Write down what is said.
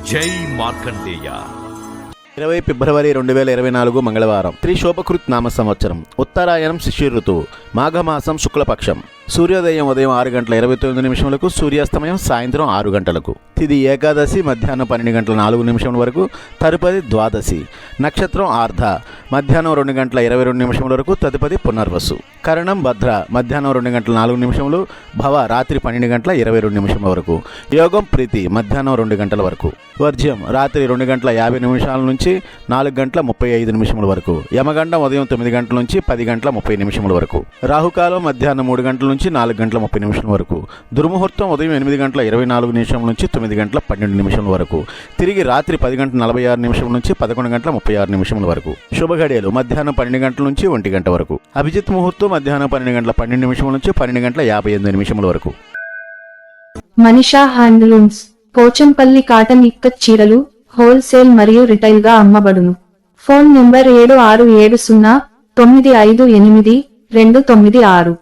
జై మార్కండేయ. 20 ఫిబ్రవరి 2024 మంగళవారం. శ్రీ శోభకృత్ నామ సంవత్సరం. ఉత్తరాయణం శిశిర ఋతువు. మాఘమాసం శుక్లపక్షం. సూర్యోదయం ఉదయం 6:29 సూర్యాస్తమయం సాయంత్రం 6 గంటలకు. తిది ఏకాదశి మధ్యాహ్నం 12:04 వరకు. తదుపరి ద్వాదశి. నక్షత్రం ఆర్ధ మధ్యాహ్నం 2:22 వరకు. తదుపరి పునర్వసు. కరణం భద్ర మధ్యాహ్నం 2:04. భవ రాత్రి 12:22 వరకు. యోగం ప్రీతి మధ్యాహ్నం 2 గంటల వరకు. వర్జ్యం రాత్రి 2:50 నుంచి 4:35 వరకు. యమగండం ఉదయం 9 గంటల నుంచి 10:30 వరకు. రాహుకాలం మధ్యాహ్నం 3 గంటల నుంచి 4:30 వరకు. దుర్ముహూర్తం ఉదయం 8:24 నుంచి 9:12 వరకు. తిరిగి రాత్రి 10:46 నుంచి 11:36 వరకు. శుభఘడియలు మధ్యాహ్నం 12 గంటల నుంచి 1 గంట వరకు. అభిజిత్ ముహూర్తం మధ్యాహ్నం 12:12 నుంచి 12:58 వరకు. మనీషా హ్యాండ్లూమ్స్ పోచంపల్లి కాటన్ ఇక్కత్ చీరలు హోల్సేల్ మరియు రిటైల్ గా అమ్మబడును. Phone number 7670958296.